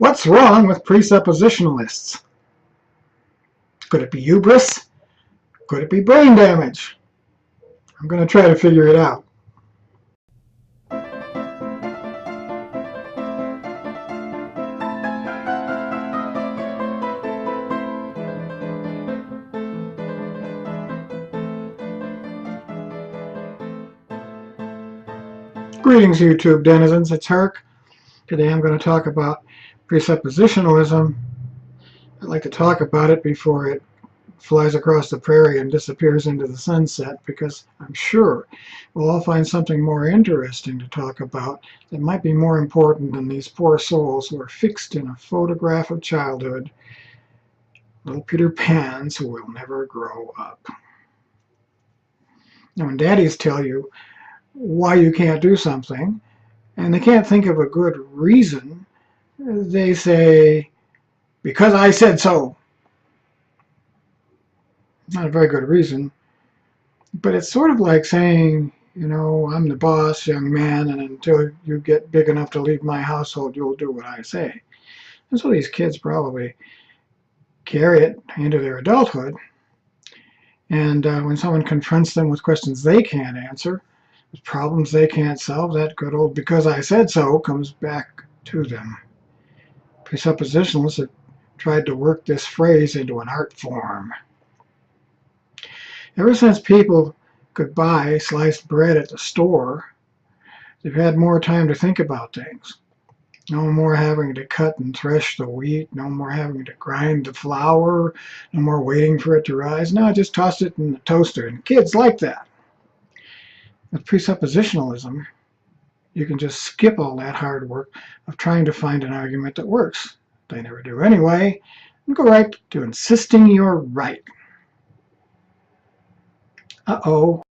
What's wrong with presuppositionalists? Could it be hubris? Could it be brain damage? I'm going to try to figure it out. Greetings, YouTube denizens. It's Herc. Today I'm going to talk about presuppositionalism. I'd like to talk about it before it flies across the prairie and disappears into the sunset, because I'm sure we'll all find something more interesting to talk about that might be more important than these poor souls who are fixed in a photograph of childhood, little Peter Pans who will never grow up. Now, when daddies tell you why you can't do something, and they can't think of a good reason, they say, "Because I said so." Not a very good reason, but it's sort of like saying, you know, "I'm the boss, young man, and until you get big enough to leave my household, you'll do what I say." And so these kids probably carry it into their adulthood, and when someone confronts them with questions they can't answer, with problems they can't solve, that good old "because I said so" comes back to them. Presuppositionalists have tried to work this phrase into an art form. Ever since people could buy sliced bread at the store, they've had more time to think about things. No more having to cut and thresh the wheat, no more having to grind the flour, no more waiting for it to rise. No, just toss it in the toaster, and kids like that. With presuppositionalism, you can just skip all that hard work of trying to find an argument that works. They never do anyway, and go right to insisting you're right. Uh-oh.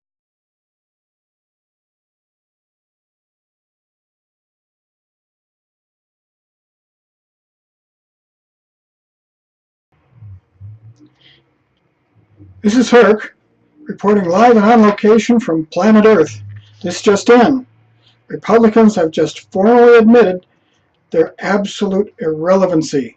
This is Herc, reporting live and on location from planet Earth. This just in. Republicans have just formally admitted their absolute irrelevancy.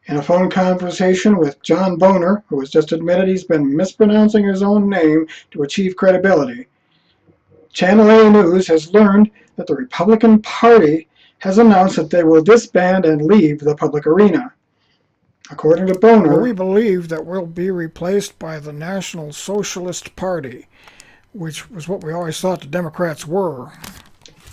In a phone conversation with John Boner, who has just admitted he's been mispronouncing his own name to achieve credibility, Channel A News has learned that the Republican Party has announced that they will disband and leave the public arena. According to Boner, we believe that we'll be replaced by the National Socialist Party, which was what we always thought the Democrats were.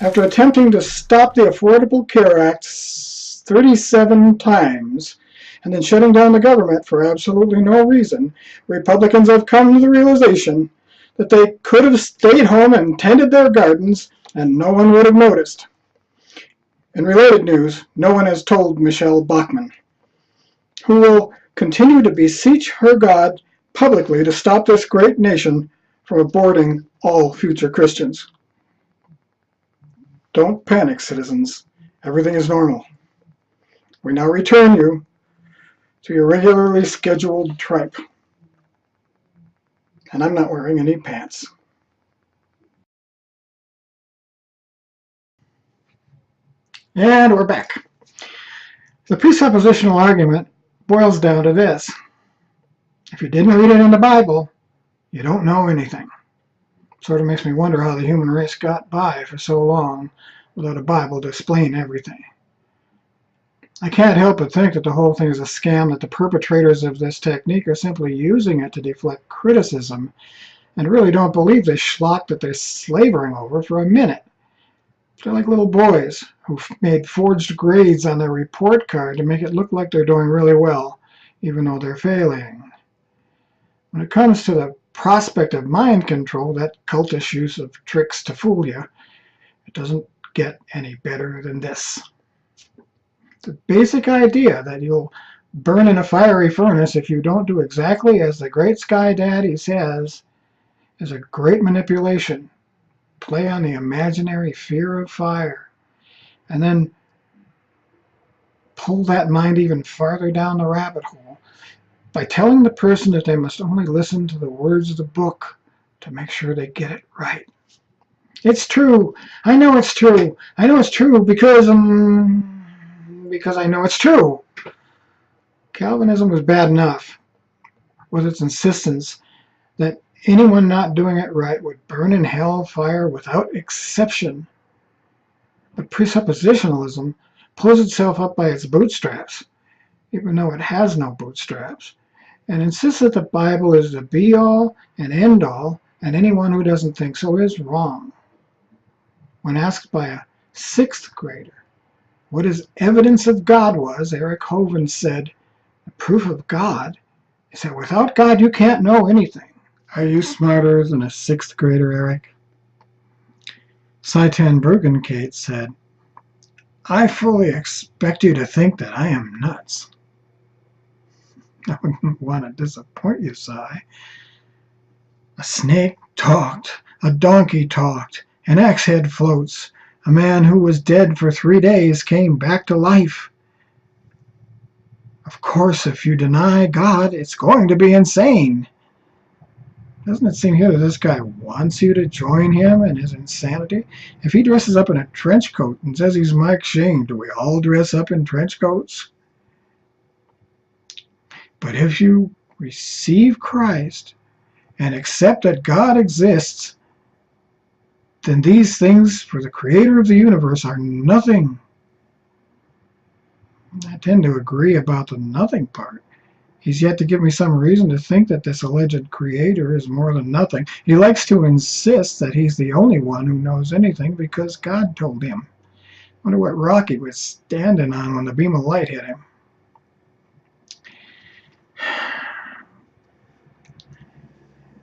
After attempting to stop the Affordable Care Act 37 times and then shutting down the government for absolutely no reason, Republicans have come to the realization that they could have stayed home and tended their gardens and no one would have noticed. In related news, no one has told Michelle Bachmann, who will continue to beseech her God publicly to stop this great nation from aborting all future Christians. Don't panic, citizens. Everything is normal. We now return you to your regularly scheduled tripe. And I'm not wearing any pants. And we're back. The presuppositional argument boils down to this. If you didn't read it in the Bible, you don't know anything. Sort of makes me wonder how the human race got by for so long without a Bible to explain everything. I can't help but think that the whole thing is a scam, that the perpetrators of this technique are simply using it to deflect criticism and really don't believe the schlock that they're slavering over for a minute. They're like little boys who made forged grades on their report card to make it look like they're doing really well, even though they're failing. When it comes to the prospect of mind control, that cultish use of tricks to fool you, it doesn't get any better than this. The basic idea that you'll burn in a fiery furnace if you don't do exactly as the great Sky Daddy says is a great manipulation. Play on the imaginary fear of fire, and then pull that mind even farther down the rabbit hole by telling the person that they must only listen to the words of the book to make sure they get it right. It's true. I know it's true. I know it's true because because I know it's true. Calvinism was bad enough with its insistence that anyone not doing it right would burn in hell fire without exception. But presuppositionalism pulls itself up by its bootstraps, even though it has no bootstraps, and insists that the Bible is the be-all and end-all, and anyone who doesn't think so is wrong. When asked by a sixth grader what his evidence of God was, Eric Hovind said, "The proof of God is that without God you can't know anything." Are you smarter than a sixth grader, Eric? Saitan Bruggencate said, "I fully expect you to think that I am nuts." I wouldn't want to disappoint you, Sai. A snake talked, a donkey talked, an axe head floats. A man who was dead for 3 days came back to life. Of course, if you deny God, it's going to be insane. Doesn't it seem here that this guy wants you to join him in his insanity? If he dresses up in a trench coat and says he's Mike Shane, do we all dress up in trench coats? But if you receive Christ and accept that God exists, then these things for the creator of the universe are nothing. I tend to agree about the nothing part. He's yet to give me some reason to think that this alleged creator is more than nothing. He likes to insist that he's the only one who knows anything because God told him. I wonder what rock he was standing on when the beam of light hit him.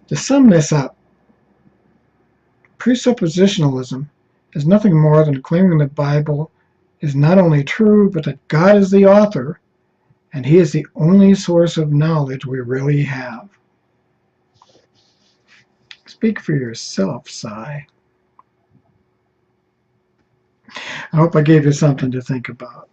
To sum this up, presuppositionalism is nothing more than claiming the Bible is not only true, but that God is the author, and he is the only source of knowledge we really have. Speak for yourself, Sai. I hope I gave you something to think about.